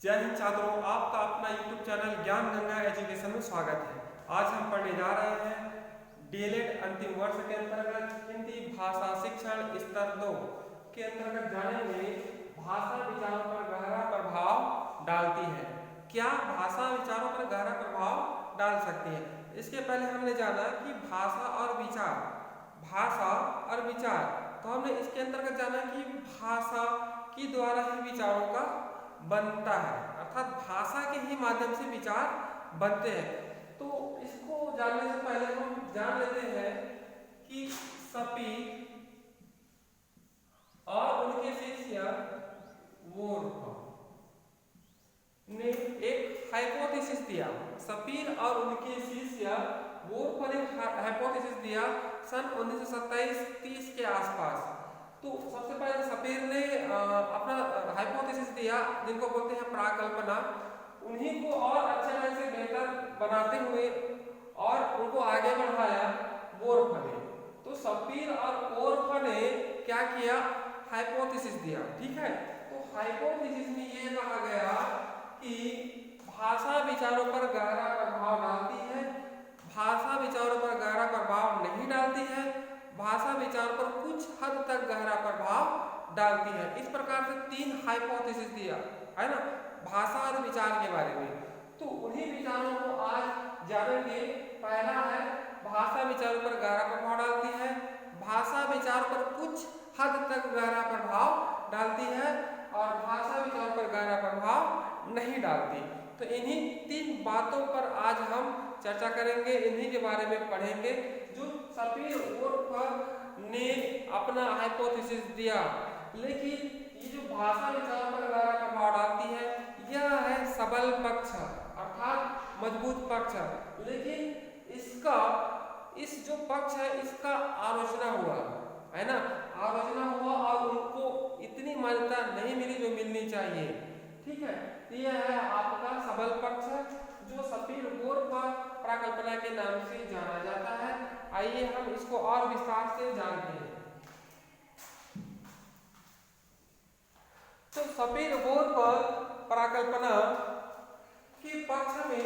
जय हिंद छात्रों, आपका अपना YouTube चैनल ज्ञान गंगा एजुकेशन में स्वागत है। आज हम पढ़ने जा रहे हैं डीएलएड अंतिम वर्ष के अंतर्गत हिंदी भाषा शिक्षण स्तर 2 के अंतर्गत जानेंगे भाषा विचारों पर गहरा प्रभाव डालती है। क्या भाषा विचारों पर गहरा प्रभाव डाल सकती है? इसके पहले हमने जाना कि भाषा और विचार, तो हमने इसके अंतर्गत जाना कि भाषा के द्वारा ही विचारों का बनता है, अर्थात भाषा के ही माध्यम से विचार बनते हैं। तो इसको जानने से पहले हम जान लेते हैं कि सपीर और उनके शिष्य वुर्फ ने एक हाइपोथेसिस दिया। सपीर और उनके शिष्य वुर्फ ने हाइपोथेसिस दिया सन 1927-30 के आसपास। तो सबसे पहले सपीर ने अपना हाइपोथेसिस दिया, जिनको बोलते हैं प्राकल्पना। उन्हीं को और अच्छे ढंग से बेहतर बनाते हुए और उनको आगे बढ़ाया वुर्फ ने। तो सपीर और वुर्फ ने क्या किया? हाइपोथेसिस दिया। ठीक है, तो हाइपोथेसिस में ये कहा गया कि भाषा विचारों पर गहरा प्रभाव डालती है, भाषा विचारों पर गहरा प्रभाव नहीं डालती है, भाषा विचार पर कुछ हद तक गहरा प्रभाव डालती है। इस प्रकार से 3 हाइपोथेसिस दिया है ना भाषा और विचार के बारे में। तो उन्हीं विचारों को आज जानेंगे। पहला है भाषा विचारों पर गहरा प्रभाव डालती है, भाषा विचार पर कुछ हद तक गहरा प्रभाव डालती है और भाषा विचारों पर गहरा प्रभाव नहीं डालती। तो इन्हीं 3 बातों पर आज हम चर्चा करेंगे, इन्हीं के बारे में पढ़ेंगे जो सपीर वुर्फ ने अपना हाइपोथेसिस दिया। लेकिन ये जो भाषा विचारों पर गहरा प्रभाव डालती है, यह है सबल पक्ष अर्थात मजबूत पक्ष। लेकिन इस जो पक्ष है इसका आलोचना हुआ है ना, आलोचना हुआ और उनको इतनी मान्यता नहीं मिली जो मिलनी चाहिए। ठीक है, यह है आपका सबल पक्ष जो सपीर वुर्फ प्राकल्पना के नाम से जाना जाता है। आइए हम इसको और विस्तार से जानते हैं। तो सपीर वुर्फ प्राकल्पना के पक्ष में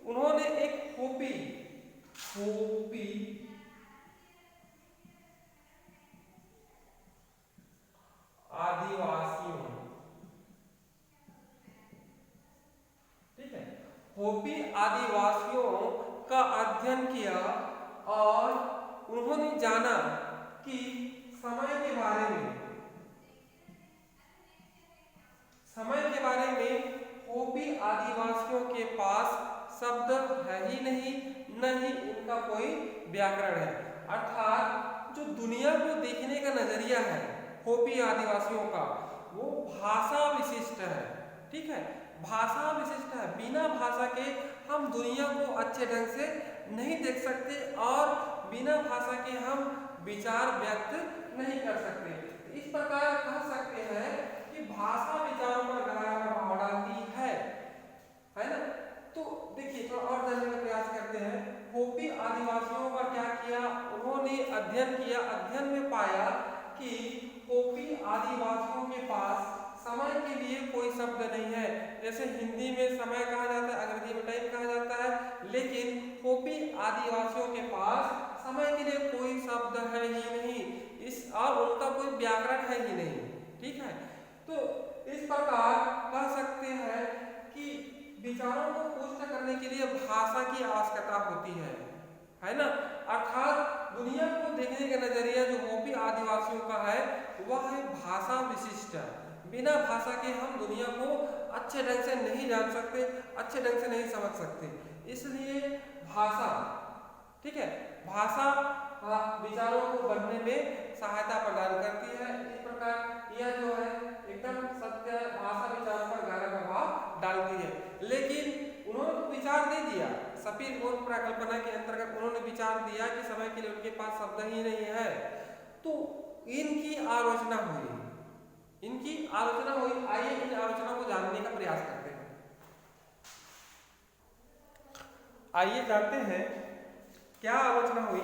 उन्होंने एक होपी आदिवासियों, ठीक है, होपी आदिवासियों का अध्ययन किया और उन्होंने जाना कि समय के बारे में होपी आदिवासियों के पास शब्द है ही नहीं, न ही इनका कोई व्याकरण है। अर्थात जो दुनिया को देखने का नजरिया है होपी आदिवासियों का, वो भाषा विशिष्ट है। ठीक है, भाषा विशिष्ट है। बिना भाषा के हम दुनिया को अच्छे ढंग से नहीं देख सकते और बिना भाषा के हम विचार व्यक्त नहीं कर सकते। इस प्रकार कह सकते हैं कि भाषा विचारों पर गहरा प्रभाव डालती है ना। तो देखिए थोड़ा और जानने का प्रयास करते हैं। होपी आदिवासियों का क्या किया? उन्होंने अध्ययन किया। अध्ययन में पाया कि होपी आदिवासियों के पास समय के लिए कोई शब्द नहीं है। जैसे हिंदी में समय कहा जाता है, अंग्रेजी में टाइम कहा जाता है, लेकिन होपी आदिवासियों के पास समय के लिए कोई शब्द है ही नहीं, और उनका कोई व्याकरण है ही नहीं। ठीक है, तो इस प्रकार कह सकते हैं कि विचारों को पुष्ट करने के लिए भाषा की आवश्यकता होती है ना। अर्थात दुनिया को देखने का नजरिया जो होपी आदिवासियों का है वह है भाषा विशिष्ट। बिना भाषा के हम दुनिया को अच्छे ढंग से नहीं जान सकते, अच्छे ढंग से नहीं समझ सकते। इसलिए भाषा, ठीक है, भाषा विचारों को बनने में सहायता प्रदान करती है। इस प्रकार यह जो है एकदम सत्य, भाषा विचारों पर गहरा प्रभाव डालती है। लेकिन उन्होंने विचार दे दिया, सपीर वुर्फ प्राकल्पना के अंतर्गत उन्होंने विचार दिया कि समय के लिए उनके पास शब्द ही नहीं है। तो इनकी आलोचना हुई। आइए इन आलोचना को जानने का प्रयास करते हैं। आइए जानते हैं क्या आलोचना हुई।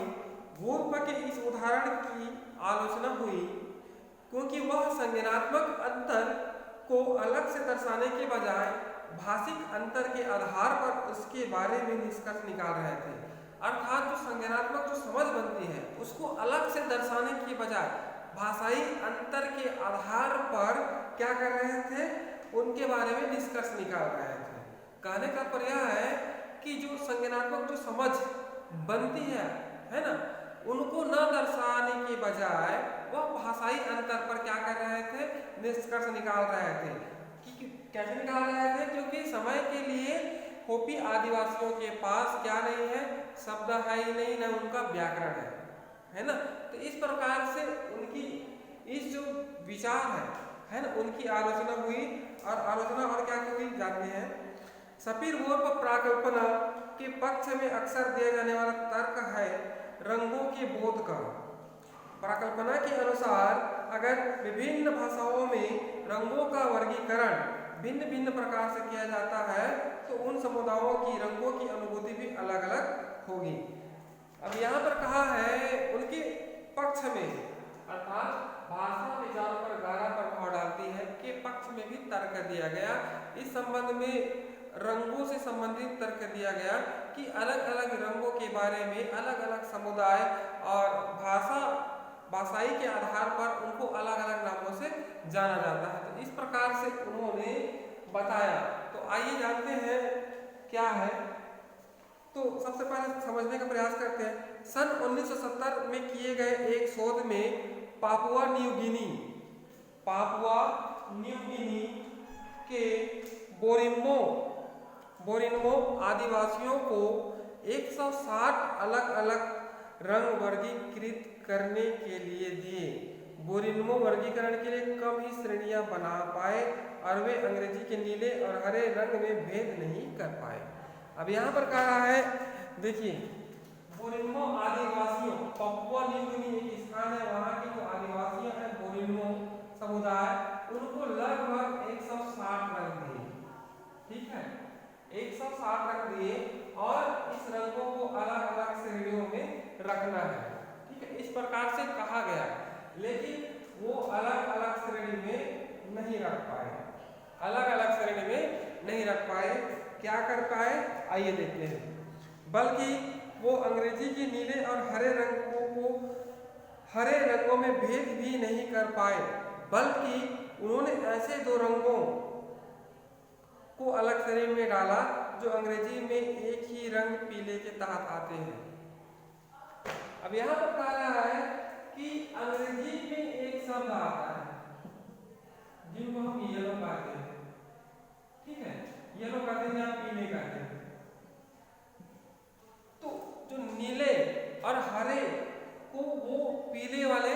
वुर्फ के इस उदाहरण की आलोचना हुई क्योंकि वह संज्ञानात्मक अंतर को अलग से दर्शाने के बजाय भाषिक अंतर के आधार पर उसके बारे में निष्कर्ष निकाल रहे थे। अर्थात जो संज्ञानात्मक जो समझ बनती है उसको अलग से दर्शाने के बजाय भाषाई अंतर के आधार पर क्या कर रहे थे, उनके बारे में निष्कर्ष निकाल रहे थे। कहने का पर्याय है कि जो संज्ञानात्मक जो समझ बनती है ना, उनको न दर्शाने के बजाय वह भाषाई अंतर पर क्या कर रहे थे, निष्कर्ष निकाल रहे थे। कि कैसे निकाल रहे थे, क्योंकि समय के लिए होपी आदिवासियों के पास क्या नहीं है, शब्द है ही नहीं, न उनका व्याकरण है ना। तो इस प्रकार से उनकी इस जो विचार है ना, उनकी आलोचना हुई। और आलोचना और क्या हुई जानते हैं। सपीर-वोर्फ प्राकल्पना के पक्ष में अक्सर दिया जाने वाला तर्क है रंगों के बोध का। प्राकल्पना के अनुसार अगर विभिन्न भाषाओं में रंगों का वर्गीकरण भिन्न भिन्न प्रकार से किया जाता है तो उन समुदायों की रंगों की अनुभूति भी अलग अलग होगी। अब यहाँ पर कहा है उनके पक्ष में, अर्थात भाषा विचारों पर गहरा प्रभाव डालती है के पक्ष में भी तर्क दिया गया। इस संबंध में रंगों से संबंधित तर्क दिया गया कि अलग अलग रंगों के बारे में अलग अलग समुदाय और भाषाई के आधार पर उनको अलग अलग नामों से जाना जाता है। तो इस प्रकार से उन्होंने बताया। तो आइए जानते हैं क्या है। तो सबसे पहले समझने का प्रयास करते हैं। सन 1970 में किए गए एक शोध में पापुआ न्यू गिनी के बोरिन्मो आदिवासियों को 160 अलग अलग रंग वर्गीकृत करने के लिए दिए। बोरिन्मो वर्गीकरण के लिए कम ही श्रेणियां बना पाए और वे अंग्रेजी के नीले और हरे रंग में भेद नहीं कर पाए। अब यहाँ पर कहा है, देखिए, बोरिन्मो आदिवासियों, पापुआ न्यू गिनी एक स्थान है, वहाँ के जो आदिवासी हैं बोरिन्मो समुदाय, उनको लगभग 160 रंग दिए। ठीक है, 160 रंग दिए और इस रंगों को अलग अलग श्रेणियों में रखना है। ठीक है, इस प्रकार से कहा गया, लेकिन वो अलग अलग श्रेणी में नहीं रख पाए। अलग अलग श्रेणी में नहीं रख पाए। क्या कर पाए, आइए देखते हैं। बल्कि वो अंग्रेजी के नीले और हरे रंगों को हरे रंगों में भेद भी नहीं कर पाए, बल्कि उन्होंने ऐसे दो रंगों को अलग श्रेणी में डाला जो अंग्रेजी में एक ही रंग पीले के तहत आते हैं। अब यहाँ पर कह रहा है कि अंग्रेजी में एक शब्द आता है जिनको हम येलो कहते हैं। ठीक है, येलो कहते हैं या पीले कहते हैं। तो जो नीले और हरे को वो पीले वाले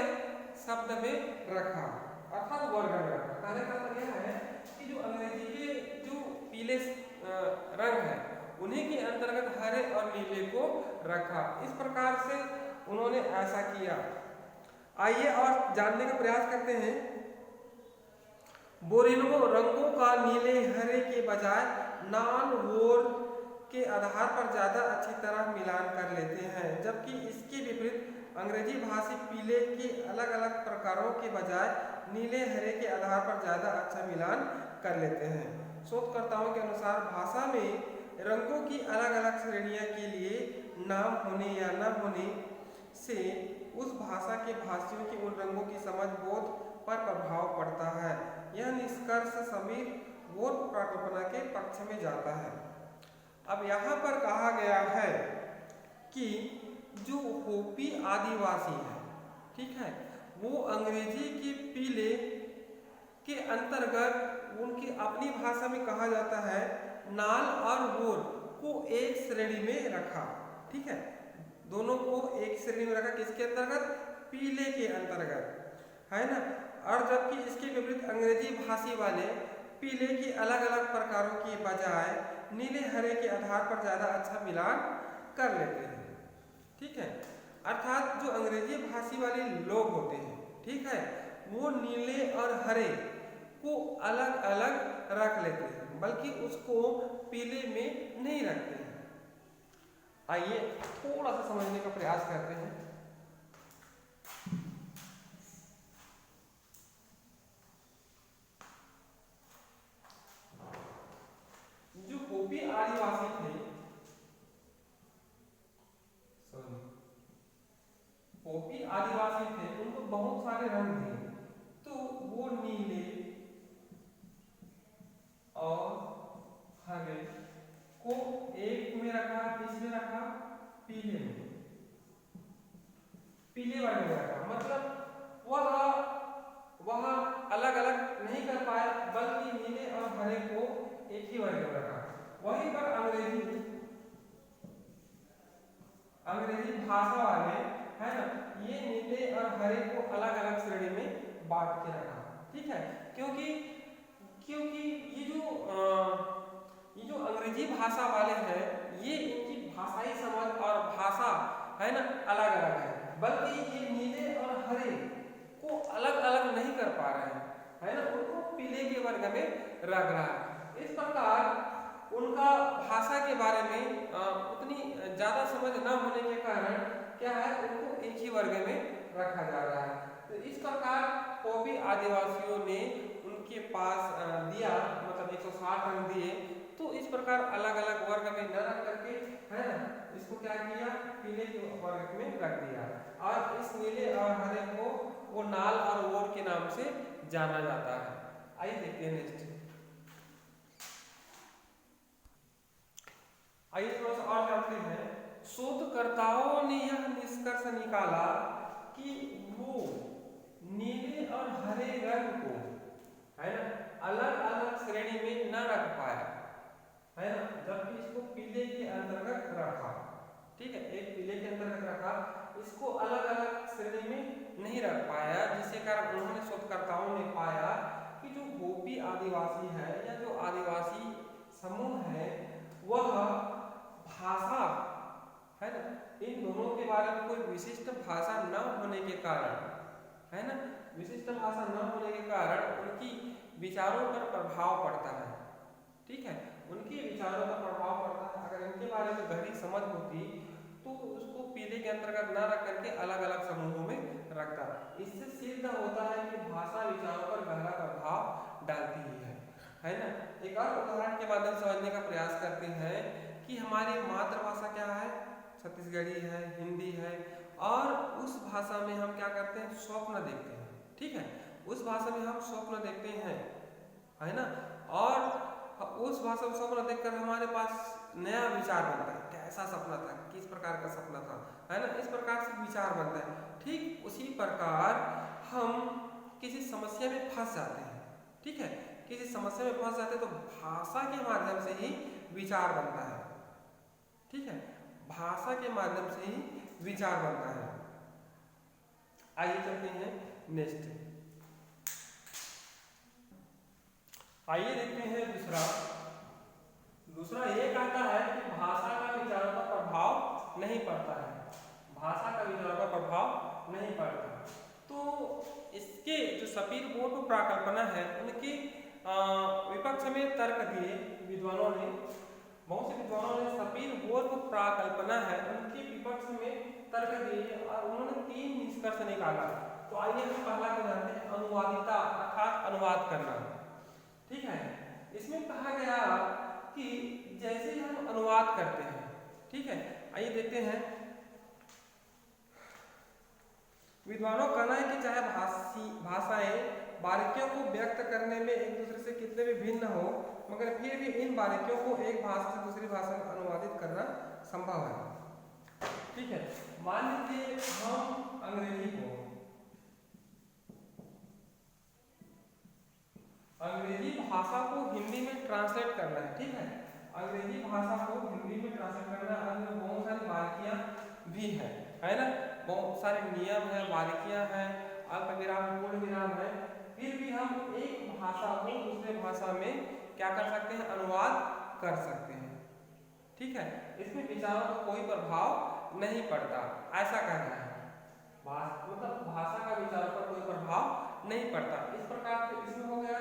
शब्द में रखा, अर्थात वर्ग में रखा। कहने का मतलब यह है कि जो अंग्रेजी के जो पीले रंग है उन्हीं के अंतर्गत हरे और नीले को रखा। इस प्रकार से उन्होंने ऐसा किया। आइए और जानने का प्रयास करते हैं। बोरिन्मो रंगों का नीले हरे के बजाय नॉन वोर के आधार पर ज्यादा अच्छी तरह मिलान कर लेते हैं, जबकि इसके विपरीत अंग्रेजी भाषी पीले के अलग अलग प्रकारों के बजाय नीले हरे के आधार पर ज्यादा अच्छा मिलान कर लेते हैं। शोधकर्ताओं के अनुसार भाषा में रंगों की अलग अलग श्रेणियां के लिए नाम होने या न होने से उस भाषा के भाषियों की उन रंगों की समझ बोध पर प्रभाव पड़ता है। यह निष्कर्ष सपीर-वोर्फ प्राकल्पना के पक्ष में जाता है। अब यहाँ पर कहा गया है कि जो होपी आदिवासी है, ठीक है, वो अंग्रेजी के पीले के अंतर्गत उनकी अपनी भाषा में कहा जाता है नाल और वोर को एक श्रेणी में रखा। ठीक है, दोनों को एक श्रेणी में रखा, किसके अंतर्गत, पीले के अंतर्गत, है ना। और जबकि इसके विपरीत अंग्रेजी भाषी वाले पीले की अलग अलग प्रकारों के बजाय नीले हरे के आधार पर ज्यादा अच्छा मिलान कर लेते हैं। ठीक है, अर्थात जो अंग्रेजी भाषी वाले लोग होते हैं, ठीक है, वो नीले और हरे को अलग अलग रख लेते हैं, बल्कि उसको पीले में नहीं रखते हैं। आइए थोड़ा सा समझने का प्रयास करते हैं। पोपी आदिवासी थे, पोपी आदिवासी थे, उनको बहुत सारे रंग थे, तो वो नीले और हरे को एक में रखा, किसमें रखा, पीले में, पीले वर्ग में रखा। मतलब वह अलग अलग नहीं कर पाया, बल्कि नीले और हरे को एक ही वर्ग में रखा। वहीं पर अंग्रेजी भाषा वाले है ना, ये नीले और हरे को अलग अलग श्रेणी में बांट के रखा। ठीक है, क्योंकि ये जो अंग्रेजी भाषा वाले हैं, ये इनकी भाषाई समझ और भाषा है ना अलग अलग है, बल्कि ये नीले और हरे को अलग अलग नहीं कर पा रहे हैं, है ना, उनको पीले के वर्ग में रख रहा है। इस प्रकार उनका भाषा के बारे में उतनी ज्यादा समझ न होने के कारण क्या है, उनको एक ही वर्ग में रखा जा रहा है। तो इस प्रकार पोपी आदिवासियों ने उनके पास दिया, मतलब 160 रंग दिए, तो इस प्रकार अलग अलग वर्ग में न रख करके है ना, इसको क्या किया, पीले के वर्ग में रख दिया। और इस नीले और हरे को वो नाल और वोर के नाम से जाना जाता है। आइए देखते हैं नेक्स्ट। आइए थोड़ा सा और जानते हैं। शोधकर्ताओं ने यह निष्कर्ष निकाला कि वो नीले और हरे रंग को है ना अलग अलग श्रेणी में न रख पाया, है ना, जबकि इसको पीले के अंतर्गत रखा। ठीक है, एक पीले के अंतर्गत रखा, इसको अलग अलग श्रेणी में नहीं रख पाया, जिसके कारण उन्होंने शोधकर्ताओं ने पाया कि जो पोपी आदिवासी है या जो आदिवासी समूह है, वह भाषा है ना, इन दोनों के बारे में कोई विशिष्ट भाषा न होने के कारण, है ना, विशिष्ट भाषा न होने के कारण उनकी विचारों पर प्रभाव पड़ता है। ठीक है, उनके विचारों पर प्रभाव पड़ता है। अगर इनके बारे में गहरी समझ होती तो उसको पीले के अंतर्गत न रख करके अलग अलग समूहों में रखता। इससे सिद्ध होता है कि भाषा विचारों पर गहरा प्रभाव डालती ही है ना। एक और उदाहरण के माध्यम से समझने का प्रयास करते हैं कि हमारी मातृभाषा क्या है, छत्तीसगढ़ी है, हिंदी है, और उस भाषा में हम क्या करते हैं, स्वप्न देखते हैं। ठीक है, उस भाषा में हम स्वप्न देखते हैं, है ना, और उस भाषा में स्वप्न देखकर हमारे पास नया विचार बनता है, कैसा सपना था, किस प्रकार का सपना था, है ना, इस प्रकार से विचार बनता है। ठीक उसी प्रकार हम किसी समस्या में फंस जाते हैं। ठीक है, किसी समस्या में फंस जाते हैं तो भाषा के माध्यम से ही विचार बनता है। ठीक है, भाषा के माध्यम से ही विचार बनता है। आइए चलते हैं नेक्स्ट। आइए देखते हैं दूसरा ये कहता है कि भाषा का विचारों पर प्रभाव नहीं पड़ता है, भाषा का विचारों पर प्रभाव नहीं पड़ता। तो इसके जो सपीर बोर्ड प्राकल्पना है, उनके विपक्ष में तर्क दिए विद्वानों ने, बहुत से विद्वानों ने सपीर बोर्ड प्राकल्पना है उनके विपक्ष में तर्क दिए और उन्होंने 3 निष्कर्ष निकाला। तो आइए हम पहला को जानते हैं, अनुवादिता अर्थात अनुवाद करना। ठीक है, इसमें कहा गया कि जैसे हम अनुवाद करते हैं, ठीक है, आइए देखते हैं। विद्वानों का कहना है कि चाहे भाषाएं बारीकियों को व्यक्त करने में एक दूसरे से कितने भी भिन्न हो, मगर फिर भी इन बारीकियों को एक भाषा से दूसरी भाषा में अनुवादित करना संभव है। ठीक है, मान लीजिए हम अंग्रेजी भाषा को हिंदी में ट्रांसलेट करना है। ठीक है, अंग्रेजी भाषा को हिंदी में ट्रांसलेट करना है, अंदर बहुत सारी बारीकियां भी है ना, बहुत सारे नियम है, बारीकियां हैं, अल्प विराम, पूर्ण विराम है, फिर भी हम एक भाषा को दूसरे भाषा में क्या कर सकते हैं, अनुवाद कर सकते हैं। ठीक है, इसमें विचारों का कोई प्रभाव नहीं पड़ता, ऐसा कहना है। मतलब भाषा का विचारों पर कोई प्रभाव नहीं पड़ता। इस प्रकार से इसमें हो गया,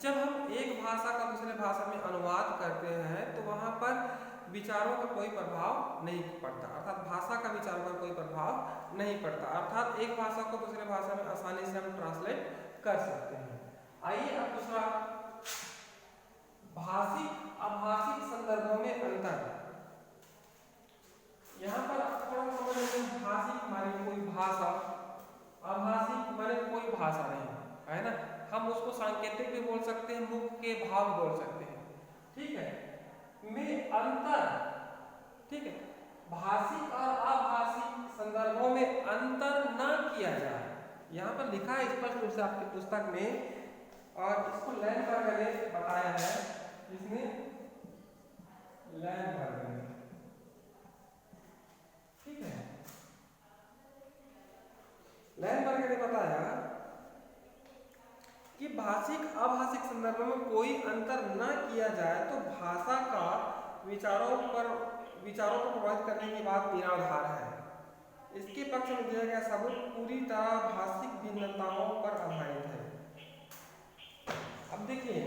जब हम एक भाषा का दूसरे भाषा में अनुवाद करते हैं तो वहां पर विचारों का कोई प्रभाव नहीं पड़ता, अर्थात भाषा का विचारों पर कोई प्रभाव नहीं पड़ता, अर्थात एक भाषा को दूसरे भाषा में आसानी से हम ट्रांसलेट कर सकते हैं। आइए अब दूसरा, भाषिक अभाषिक संदर्भों भाव बोल सकते हैं, ठीक है, में अंतर, ठीक है, भाषिक और अभाषिक संदर्भों में अंतर न किया जाए। यहाँ पर लिखा है स्पष्ट रूप से आपकी पुस्तक में, और इसको लैंडबर्ग ने बताया है, जिसने लैंडबर्ग ने, ठीक है, लैंडबर्ग ने बताया कि भाषिक अभाषिक संदर्भों में कोई अंतर न किया जाए तो भाषा का विचारों को प्रभावित करने की बात निराधार है। इसके पक्ष में दिया गया सबूत पूरी तरह भाषिक भिन्नताओं पर आधारित है। अब देखिए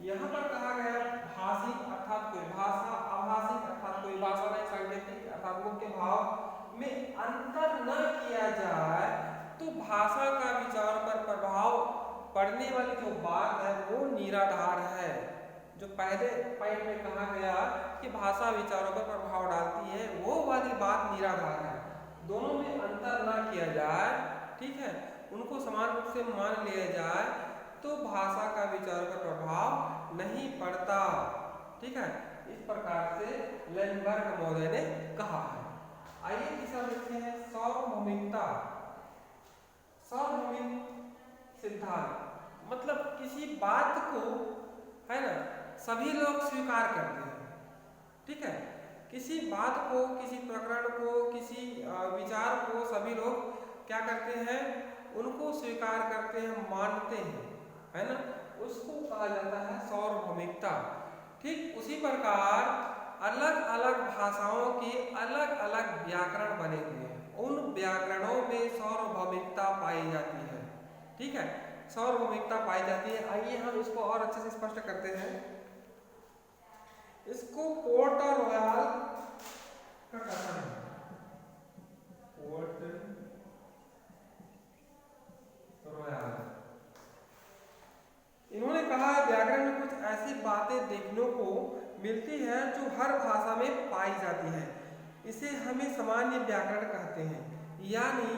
यहाँ पर कहा गया भाषिक अर्थात कोई भाषा, अभाषिक अर्थात कोई भाषा नहीं, सांकेतिक अर्थात मुख्य भाव में अंतर न किया जाए तो भाषा का विचार पर प्रभाव पढ़ने वाली जो बात है वो निराधार है। जो पहले पॉइंट में कहा गया कि भाषा विचारों पर प्रभाव डालती है, वो वाली बात निराधार है। दोनों में अंतर ना किया जाए, ठीक है, उनको समान रूप से मान लिया जाए तो भाषा का विचारों पर प्रभाव नहीं पड़ता, ठीक है। इस प्रकार से लैंडबर्ग महोदय ने कहा है। आइए तीसरा देखते हैं सार्वभौमिकता। सार्वभौमिक सिद्धांत मतलब किसी बात को, है ना, सभी लोग स्वीकार करते हैं, ठीक है, किसी बात को, किसी प्रकरण को, किसी विचार को सभी लोग क्या करते हैं, उनको स्वीकार करते हैं, मानते हैं, है ना, उसको कहा जाता है सार्वभौमिकता। ठीक उसी प्रकार अलग अलग भाषाओं के अलग अलग व्याकरण बने हुए हैं, उन व्याकरणों में सार्वभौमिकता पाई जाती है, ठीक है, सार्वभौमिकता पाई जाती है। आइए हम इसको और अच्छे से स्पष्ट करते हैं। इसको पोर्ट और रॉयल का कथन है, पोर्ट रॉयल। इन्होंने कहा व्याकरण में कुछ ऐसी बातें देखने को मिलती है जो हर भाषा में पाई जाती है, इसे हमें सामान्य व्याकरण कहते हैं, यानी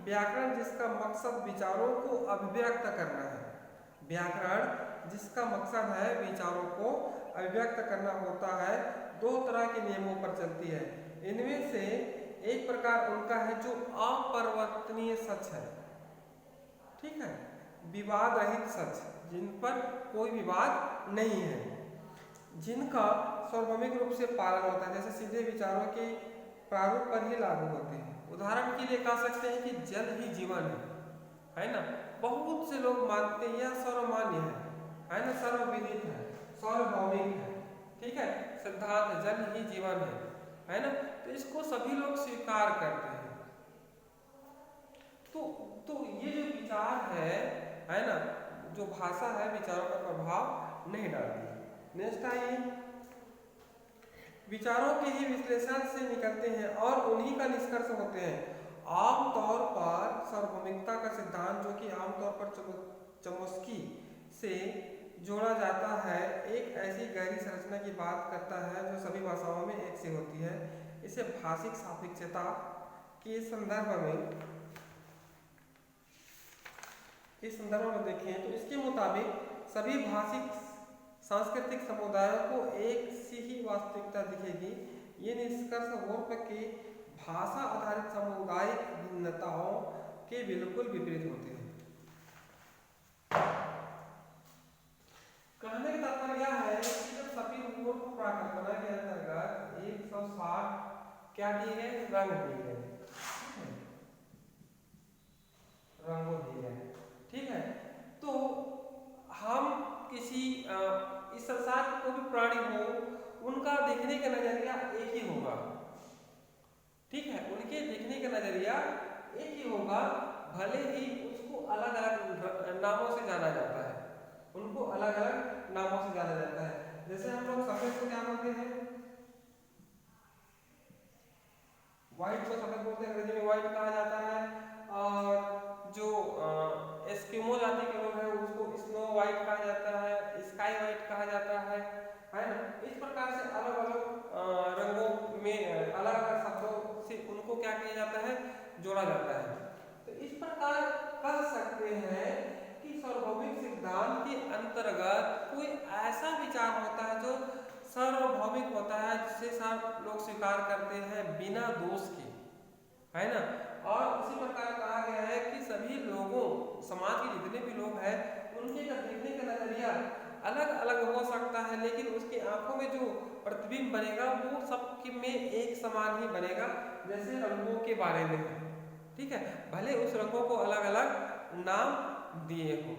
व्याकरण जिसका मकसद विचारों को अभिव्यक्त करना है। व्याकरण जिसका मकसद है विचारों को अभिव्यक्त करना होता है, दो तरह के नियमों पर चलती है। इनमें से एक प्रकार उनका है जो अपरिवर्तनीय सच है, ठीक है, विवाद रहित सच, जिन पर कोई विवाद नहीं है, जिनका सार्वभौमिक रूप से पालन होता है, जैसे सीधे विचारों के प्रारूप पर ही लागू होते हैं। उदाहरण के लिए कह सकते हैं कि जल ही जीवन है ना, बहुत से लोग मानते हैं, यह सर्वमान्य है ना, सर्वविदित है, सार्वभौमिक है, ठीक है, सिद्धांत जल ही जीवन है ना, तो इसको सभी लोग स्वीकार करते हैं। तो ये जो विचार है ना, जो भाषा है विचारों पर प्रभाव नहीं डालती। नेक्स्ट आइए, विचारों के ही विश्लेषण से निकलते हैं और उन्हीं का निष्कर्ष होते हैं। आमतौर पर सार्वभौमिकता का सिद्धांत, जो कि आमतौर पर चोम्स्की से जोड़ा जाता है, एक ऐसी गहरी संरचना की बात करता है जो सभी भाषाओं में एक सी होती है। इसे भाषिक सापेक्षता के संदर्भ में देखें तो इसके मुताबिक सभी भाषिक सांस्कृतिक समुदायों को एक सी ही वास्तविकता दिखेगी। ये निष्कर्ष वोर्फ के भाषा आधारित सामुदायिक भिन्नताओं के बिल्कुल विपरीत होते हैं। कहने का तात्पर्य यह है कि जब सपीर वोर्फ प्राकल्पना के अंतर्गत 160 क्या दिए गए, रंग दिए गए, रंगों दिए गए, ठीक है, तो हम किसी इस संसार के कोई भी प्राणी हो, उनका देखने का नजरिया एक ही होगा, ठीक है, उनके देखने का नजरिया एक ही होगा, भले ही उसको अलग अलग नामों से जाना जाता है, उनको अलग अलग नामों से जाना जाता है। जैसे हम लोग सफेद को क्या बोलते हैं, व्हाइट को सफेद बोलते हैं, अंग्रेजी में व्हाइट कहा जाता है, और जो एस्किमो जाति के लोग हैं उसको स्नो व्हाइट कहा जाता है, स्काई व्हाइट कहा जाता है ना। इस प्रकार से अलग अलग रंगों में अलग अलग शब्दों से उनको क्या किया जाता है, जोड़ा जाता है। तो इस प्रकार कह सकते हैं कि सार्वभौमिक सिद्धांत के अंतर्गत कोई ऐसा विचार होता है जो सार्वभौमिक होता है, जिसे सब लोग स्वीकार करते हैं बिना दोष के, है ना। और उसी प्रकार कहा गया है कि सभी लोगों, समाज के जितने भी लोग हैं, उनके का देखने का नजरिया अलग अलग हो सकता है, लेकिन उसकी आंखों में जो प्रतिबिंब बनेगा वो सबके में एक समान ही बनेगा, जैसे रंगों के बारे में है, ठीक है, भले उस रंगों को अलग अलग नाम दिए हों।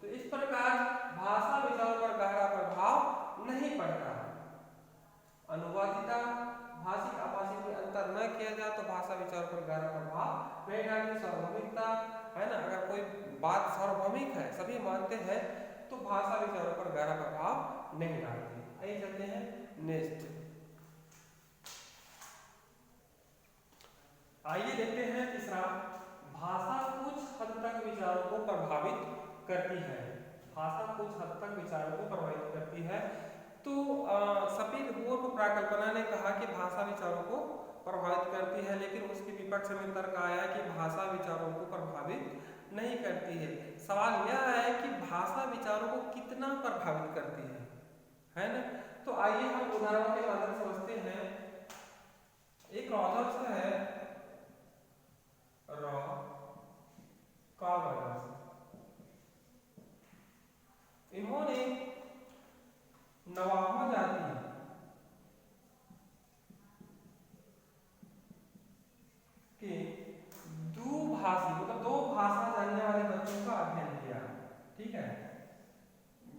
तो इस प्रकार भाषा विचारों पर गहरा प्रभाव नहीं पड़ता। अनुवादिता, भाषिक आभाषिक में अंतर न किया जाए तो भाषा विचारों पर गहरा प्रभाव नहीं डालती। सार्वभौमिकता, है ना, अगर कोई बात सार्वभौमिक है, सभी मानते हैं, तो भाषा विचारों पर गहरा प्रभाव नहीं डालती। आइए चलते हैं नेक्स्ट। आइए देखते हैं तीसरा, भाषा कुछ हद तक विचारों को प्रभावित करती है। भाषा कुछ हद तक विचारों को प्रभावित करती है। तो सपीर वोर्फ प्राकल्पना ने कहा कि भाषा विचारों को प्रभावित करती है, लेकिन उसके विपक्ष में तर्क आया कि भाषा विचारों को प्रभावित नहीं करती है। सवाल यह है कि भाषा विचारों को कितना प्रभावित करती है ना। तो आइए हम उदाहरणों के माध्यम से समझते हैं। एक ऑथर्स है इन्होंने नवाबा जाति के दुभाषी, मतलब दो भाषा जानने वाले बच्चों का अध्ययन किया, ठीक है।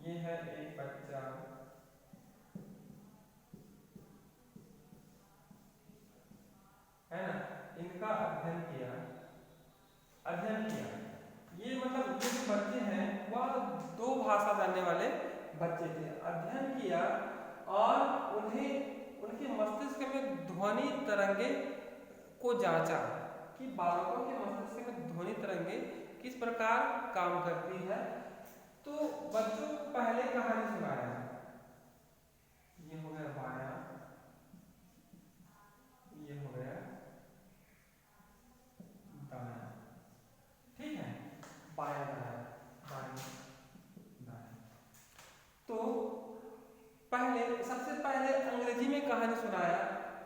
ये है एक बच्चा, है ना, इनका अध्ययन किया। ये मतलब ये जो बच्चे हैं वह दो भाषा जानने वाले बच्चे थे। अध्ययन किया और उन्हें उनके मस्तिष्क में ध्वनि तरंगे को जांचा कि बालकों के मस्तिष्क में ध्वनि तरंगे किस प्रकार काम करती है। तो बच्चों को पहले कहानी सुनाया, ये हो गया बाया, ये हो गया दाया, ठीक है, बाया दाया दाया दाया। तो सबसे पहले अंग्रेजी में कहानी सुनाया।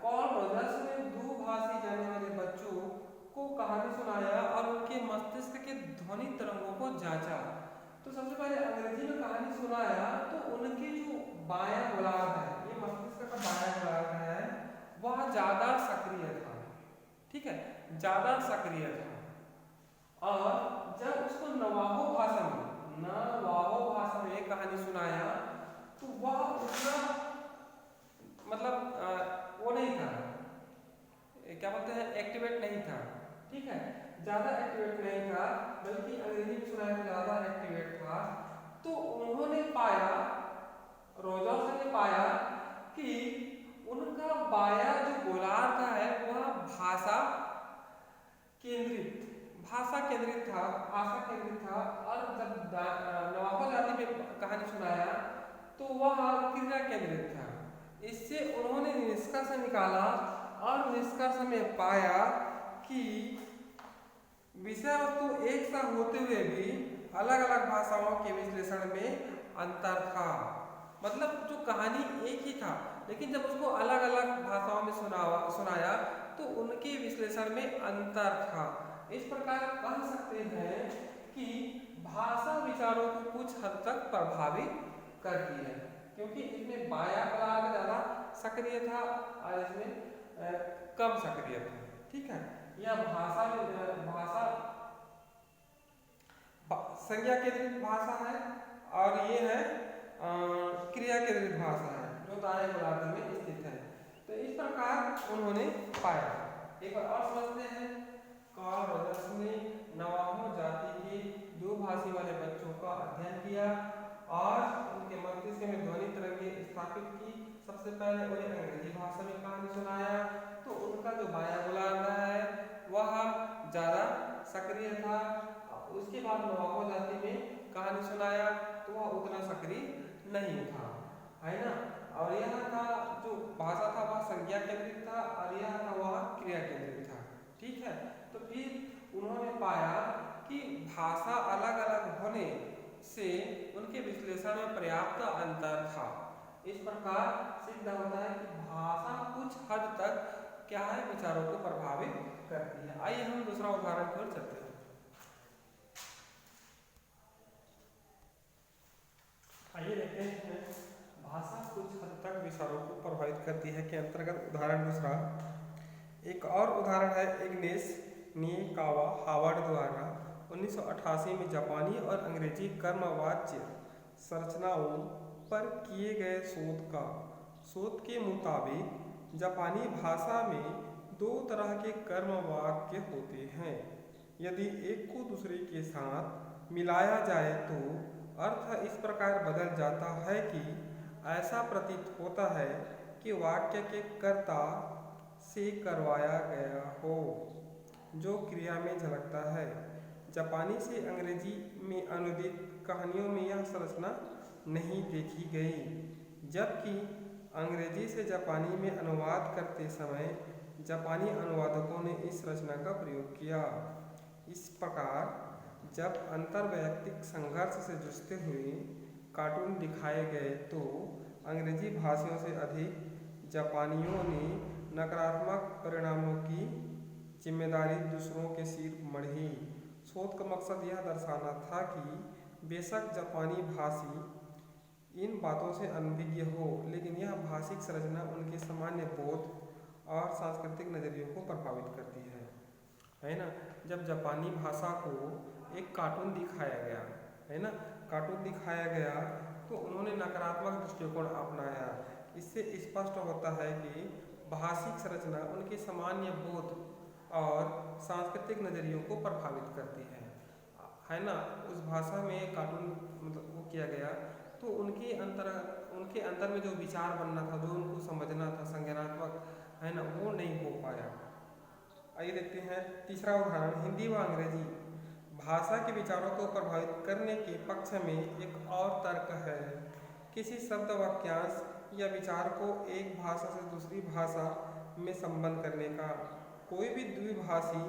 कॉल रोजर्स ने दुभाषी जानने वाले बच्चों को कहानी सुनाया और उनके मस्तिष्क के ध्वनि तरंगों को जांचा। तो सबसे पहले अंग्रेजी में कहानी सुनाया तो उनके जो बायां गोलार्ध है, ये मस्तिष्क का बायां गोलार्ध है, वह ज्यादा सक्रिय था, ठीक है, ज्यादा सक्रिय था। और जब उसको नवाहो भाषा में कहानी सुनाया तो वह उतना मतलब वो नहीं था, क्या बोलते हैं, एक्टिवेट नहीं था, ठीक है, ज्यादा एक्टिवेट नहीं था, बल्कि अंग्रेजी में सुनाया तो ज्यादा एक्टिवेट था। तो उन्होंने पाया, रोजर्स ने पाया कि उनका बाया जो गोलार्ध है वह भाषा केंद्रित था। और जब नवाबा जाति में कहानी सुनाया तो वह क्रिया केंद्रित था। इससे उन्होंने निष्कर्ष निकाला और निष्कर्ष में पाया कि विषय वस्तु एक सा होते हुए भी अलग अलग भाषाओं के विश्लेषण में अंतर था। मतलब जो कहानी एक ही था, लेकिन जब उसको अलग अलग भाषाओं में सुनाया तो उनके विश्लेषण में अंतर था। इस प्रकार कह सकते हैं कि भाषा विचारों को कुछ हद तक प्रभावित करती है, क्योंकि इसमें बाया गोलार्ध ज्यादा सक्रिय था और इसमें कम सक्रिय था, ठीक है। यह भाषा संज्ञा केंद्रित भाषा है और ये है क्रिया केंद्रित भाषा है जो दाएं गोलार्ध में स्थित है। तो इस प्रकार उन्होंने पाया। एक बार और समझते हैं। कार्ल रॉजर्स ने नवाहो जाति के दुभाषी वाले बच्चों का अध्ययन किया और उनके मस्तिष्क में ध्वनि तरंगे स्थापित की। सबसे पहले उन्हें अंग्रेजी भाषा में कहानी सुनाया तो उनका जो बाया गोलार्ध है वह ज्यादा सक्रिय था। उसके बाद नवाहो जाति में कहानी सुनाया तो वह उतना सक्रिय नहीं था, है ना। और यह था जो भाषा था वह संज्ञा केंद्रित था और यह था वह क्रिया केंद्रित था, ठीक है। तो फिर उन्होंने पाया कि भाषा अलग अलग होने से उनके विश्लेषण में पर्याप्त अंतर था। इस प्रकार सिद्ध होता है कि भाषा कुछ हद तक क्या है, विचारों को प्रभावित करती है। आइए हम दूसरा उदाहरण की ओर चलते हैं। आइए देखते हैं भाषा कुछ हद तक विचारों को प्रभावित करती है के अंतर्गत उदाहरण दूसरा। एक और उदाहरण है इग्नेस निकावा हावर्ड द्वारा 1988 में जापानी और अंग्रेजी कर्मवाच्य संरचनाओं पर किए गए शोध के मुताबिक जापानी भाषा में दो तरह के कर्म वाक्य होते हैं। यदि एक को दूसरे के साथ मिलाया जाए तो अर्थ इस प्रकार बदल जाता है कि ऐसा प्रतीत होता है कि वाक्य के कर्ता से करवाया गया हो, जो क्रिया में झलकता है। जापानी से अंग्रेजी में अनुदित कहानियों में यह संरचना नहीं देखी गई, जबकि अंग्रेजी से जापानी में अनुवाद करते समय जापानी अनुवादकों ने इस रचना का प्रयोग किया। इस प्रकार जब अंतर्वैयक्तिक संघर्ष से जूझते हुए कार्टून दिखाए गए तो अंग्रेजी भाषियों से अधिक जापानियों ने नकारात्मक परिणामों की जिम्मेदारी दूसरों के सिर मढ़ी। शोध का मकसद यह दर्शाना था कि बेशक जापानी भाषी इन बातों से अनभिज्ञ हो, लेकिन यह भाषिक संरचना उनके सामान्य बोध और सांस्कृतिक नज़रियों को प्रभावित करती है ना। जब जापानी भाषा को एक कार्टून दिखाया गया, है ना, कार्टून दिखाया गया तो उन्होंने नकारात्मक दृष्टिकोण अपनाया। इससे स्पष्ट होता है कि भाषिक संरचना उनके सामान्य बोध और सांस्कृतिक नज़रियों को प्रभावित करती है ना। उस भाषा में कार्टून मतलब वो किया गया तो उनके अंदर में जो विचार बनना था, जो उनको समझना था, संज्ञानात्मक है ना, वो नहीं हो पाया। आइए देखते हैं तीसरा उदाहरण। हिंदी व अंग्रेजी भाषा के विचारों को प्रभावित करने के पक्ष में एक और तर्क है। किसी शब्द वाक्यांश या विचार को एक भाषा से दूसरी भाषा में संबंध करने का। कोई भी द्विभाषी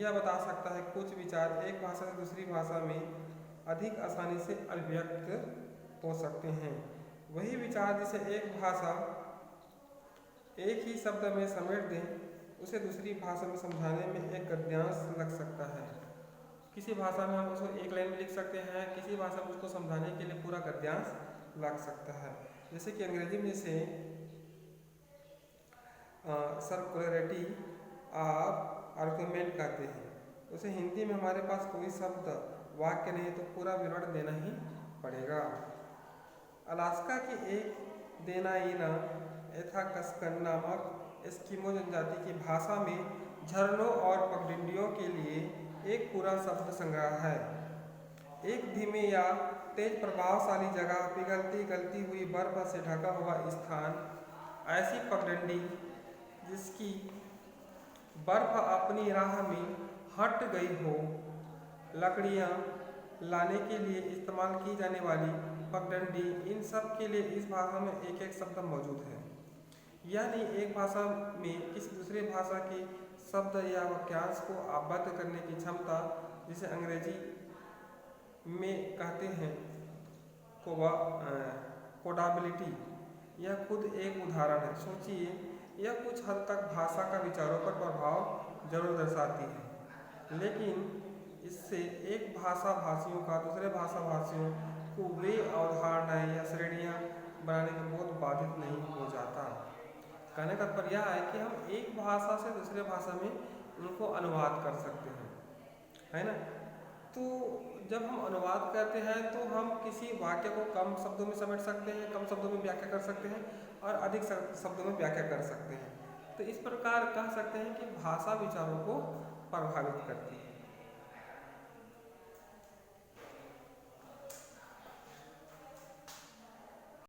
यह बता सकता है कुछ विचार एक भाषा से दूसरी भाषा में अधिक आसानी से अभिव्यक्त हो सकते हैं। वही विचार जिसे एक भाषा एक ही शब्द में समेट दें, उसे दूसरी भाषा में समझाने में एक गद्यांश लग सकता है। किसी भाषा में हम उसको एक लाइन में लिख सकते हैं, किसी भाषा में उसको समझाने के लिए पूरा गद्यांश लग सकता है। जैसे कि अंग्रेजी में से सर्कुलरिटी आप आर्गुमेंट कहते हैं, उसे हिंदी में हमारे पास कोई शब्द वाक्य नहीं तो पूरा विवरण देना ही पड़ेगा। अलास्का की एक देनाइना एथाकस्कन नामक एस्किमो जनजाति की भाषा में झरनों और पगडंडियों के लिए एक पूरा शब्द संग्रह है। एक धीमे या तेज प्रभावशाली जगह, पिघलती गलती हुई बर्फ से ढका हुआ स्थान, ऐसी पगडंडी जिसकी बर्फ अपनी राह में हट गई हो, लकड़ियाँ लाने के लिए इस्तेमाल की जाने वाली पगडंडी, इन सब के लिए इस भाषा में एक एक शब्द मौजूद है। यानी एक भाषा में किसी दूसरे भाषा के शब्द या वाक्यांश को आबद्ध करने की क्षमता, जिसे अंग्रेजी में कहते हैं कोडाबिलिटी, यह खुद एक उदाहरण है। सोचिए, यह कुछ हद तक भाषा का विचारों पर प्रभाव जरूर दर्शाती है, लेकिन इससे एक भाषा भाषियों का दूसरे भाषा भाषियों को वे अवधारणाएं या श्रेणियाँ बनाने में बहुत बाधित नहीं हो जाता। कहने का तात्पर्य यह है कि हम एक भाषा से दूसरे भाषा में उनको अनुवाद कर सकते हैं, है ना। तो जब हम अनुवाद करते हैं तो हम किसी वाक्य को कम शब्दों में समेट सकते हैं, कम शब्दों में व्याख्या कर सकते हैं और अधिक शब्दों में व्याख्या कर सकते हैं। तो इस प्रकार कह सकते हैं कि भाषा विचारों को प्रभावित करती है।